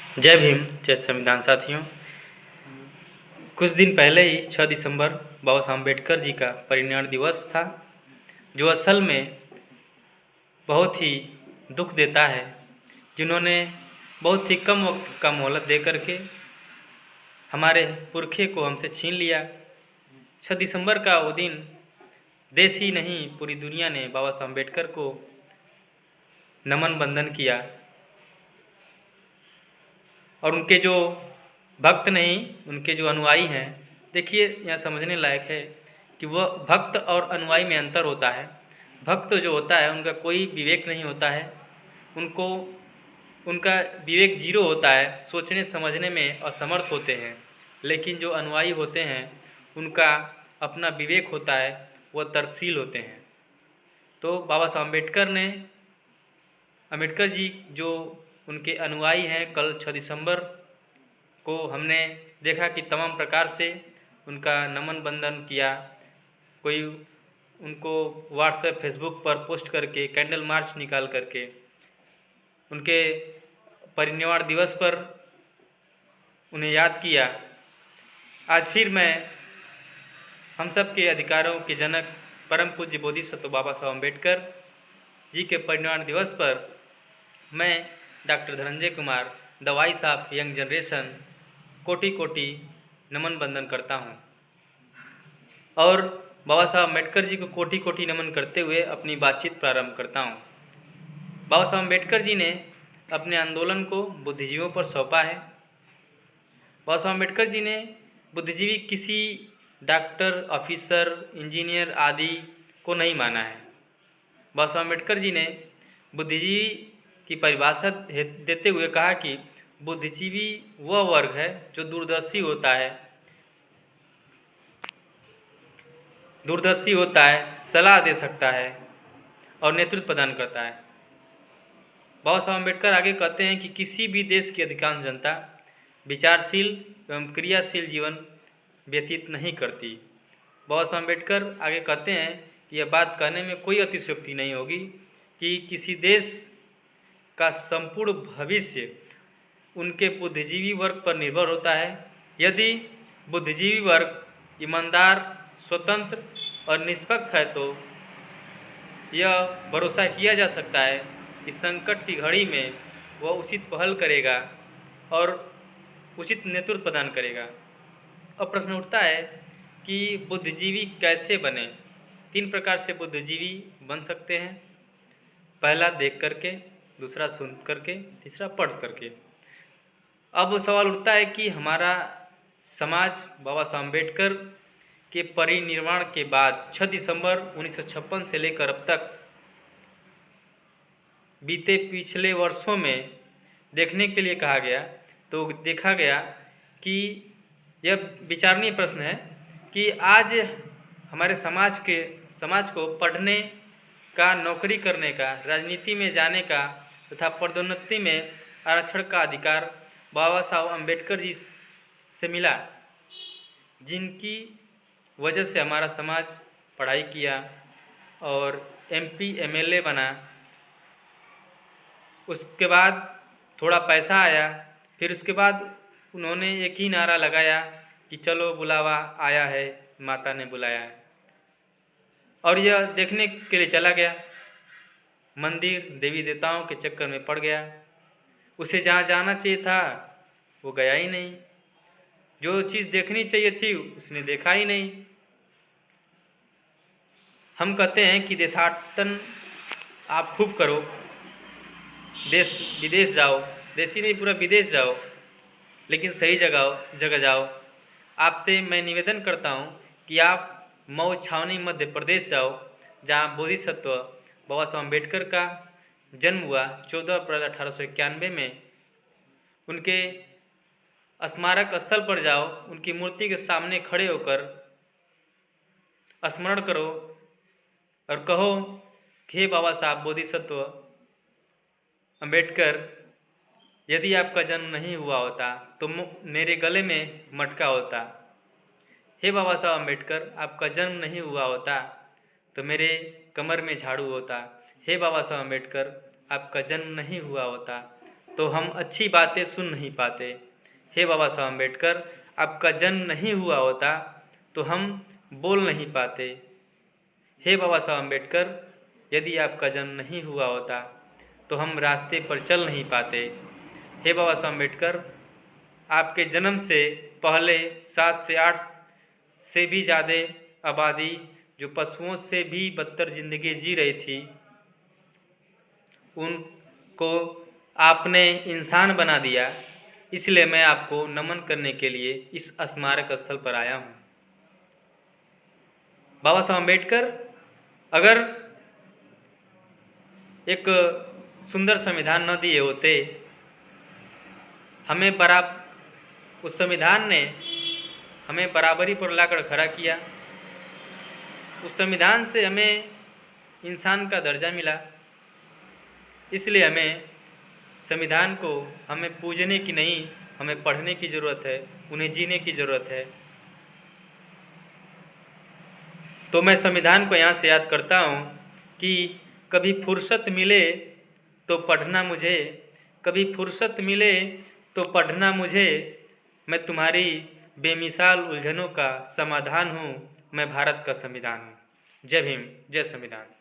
जय भीम, जय संविधान साथियों। कुछ दिन पहले ही 6 दिसंबर बाबा साहब अम्बेडकर जी का परिनिर्वाण दिवस था, जो असल में बहुत ही दुख देता है, जिन्होंने बहुत ही कम वक्त का मोहलत दे करके हमारे पुरखे को हमसे छीन लिया। 6 दिसंबर का वो दिन देश ही नहीं पूरी दुनिया ने बाबा साहब अम्बेडकर को नमन बंदन किया और उनके जो भक्त नहीं, उनके जो अनुयायी हैं, देखिए यहाँ समझने लायक है कि वह भक्त और अनुयायी में अंतर होता है। भक्त जो होता है उनका कोई विवेक नहीं होता है, उनका विवेक जीरो होता है, सोचने समझने में असमर्थ होते हैं। लेकिन जो अनुयायी होते हैं उनका अपना विवेक होता है, वह तर्कशील होते हैं। तो बाबा साहब अम्बेडकर जी जो उनके अनुयायी हैं, कल 6 दिसंबर को हमने देखा कि तमाम प्रकार से उनका नमन बंदन किया। कोई उनको व्हाट्सएप फेसबुक पर पोस्ट करके, कैंडल मार्च निकाल करके उनके परिनिर्वाण दिवस पर उन्हें याद किया। आज फिर मैं हम सब के अधिकारों के जनक परम पूज्य बोधिसत्व बाबा साहब अम्बेडकर जी के परिनिर्वाण दिवस पर मैं doctor Dhananjay Kumar, the voice of young generation, कोटि कोटि नमन बंदन करता हूँ और बाबा साहब अम्बेडकर जी को कोटि कोटि नमन करते हुए अपनी बातचीत प्रारंभ करता हूँ। बाबा साहब अम्बेडकर जी ने अपने आंदोलन को बुद्धिजीवियों पर सौंपा है। बाबा साहब अम्बेडकर जी ने बुद्धिजीवी किसी डॉक्टर, ऑफिसर, इंजीनियर आदि को नहीं माना है। बाबा साहब अम्बेडकर जी ने बुद्धिजीवी की परिभाषा देते हुए कहा कि बुद्धिजीवी वह वर्ग है जो दूरदर्शी होता है, सलाह दे सकता है और नेतृत्व प्रदान करता है। बाबा साहब अम्बेडकर आगे कहते हैं कि किसी भी देश की अधिकांश जनता विचारशील एवं क्रियाशील जीवन व्यतीत नहीं करती। बाबा साहब अम्बेडकर आगे कहते हैं कि यह बात कहने में कोई अतिशयोक्ति नहीं होगी कि किसी देश का संपूर्ण भविष्य उनके बुद्धिजीवी वर्ग पर निर्भर होता है। यदि बुद्धिजीवी वर्ग ईमानदार, स्वतंत्र और निष्पक्ष है तो यह भरोसा किया जा सकता है कि संकट की घड़ी में वह उचित पहल करेगा और उचित नेतृत्व प्रदान करेगा। अब प्रश्न उठता है कि बुद्धिजीवी कैसे बने। 3 प्रकार से बुद्धिजीवी बन सकते हैं। पहला देख करके, दूसरा सुन करके, तीसरा पढ़ करके। अब सवाल उठता है कि हमारा समाज बाबा साहब अम्बेडकर के परिनिर्वाण के बाद 6 दिसंबर 1956 से लेकर अब तक बीते पिछले वर्षों में देखने के लिए कहा गया तो देखा गया कि यह विचारणीय प्रश्न है कि आज हमारे समाज को पढ़ने का, नौकरी करने का, राजनीति में जाने का तथा पदोन्नति में आरक्षण का अधिकार बाबा साहब अम्बेडकर जी से मिला, जिनकी वजह से हमारा समाज पढ़ाई किया और MP MLA बना। उसके बाद थोड़ा पैसा आया, फिर उसके बाद उन्होंने एक ही नारा लगाया कि चलो बुलावा आया है, माता ने बुलाया है, और यह देखने के लिए चला गया। मंदिर, देवी देवताओं के चक्कर में पड़ गया। उसे जहाँ जाना चाहिए था वो गया ही नहीं। जो चीज़ देखनी चाहिए थी उसने देखा ही नहीं। हम कहते हैं कि देशाटन आप खूब करो, देश विदेश जाओ, देश ही नहीं पूरा विदेश जाओ, लेकिन सही जगह जाओ। आपसे मैं निवेदन करता हूँ कि आप मऊ छावनी मध्य प्रदेश जाओ, जहाँ बोधिसत्व बाबा साहब अम्बेडकर का जन्म हुआ 14 अप्रैल 1891 में। उनके स्मारक स्थल पर जाओ, उनकी मूर्ति के सामने खड़े होकर स्मरण करो और कहो कि हे बाबा साहब बोधिसत्व अम्बेडकर, यदि आपका जन्म नहीं हुआ होता तो मेरे गले में मटका होता। हे बाबा साहब अम्बेडकर, आपका जन्म नहीं हुआ होता तो मेरे कमर में झाड़ू होता। हे बाबा साहब अम्बेडकर, आपका जन्म नहीं हुआ होता तो हम अच्छी बातें सुन नहीं पाते। हे बाबा साहब अम्बेडकर, आपका जन्म नहीं हुआ होता तो हम बोल नहीं पाते। हे बाबा साहब अम्बेडकर, यदि आपका जन्म नहीं हुआ होता तो हम रास्ते पर चल नहीं पाते। हे बाबा साहब अम्बेडकर, आपके जन्म से पहले 7 से 8 से भी ज़्यादा आबादी जो पशुओं से भी बदतर ज़िंदगी जी रही थी, उनको आपने इंसान बना दिया। इसलिए मैं आपको नमन करने के लिए इस स्मारक स्थल पर आया हूँ। बाबा साहब अम्बेडकर अगर एक सुंदर संविधान न दिए होते, हमें उस संविधान ने हमें बराबरी पर लाकर खड़ा किया। उस संविधान से हमें इंसान का दर्जा मिला। इसलिए हमें संविधान को हमें पूजने की नहीं, हमें पढ़ने की ज़रूरत है, उन्हें जीने की ज़रूरत है। तो मैं संविधान को यहाँ से याद करता हूँ कि कभी फुर्सत मिले तो पढ़ना मुझे, कभी फुर्सत मिले तो पढ़ना मुझे। मैं तुम्हारी बेमिसाल उलझनों का समाधान हूँ, मैं भारत का संविधान हूँ। जय भीम, जय संविधान।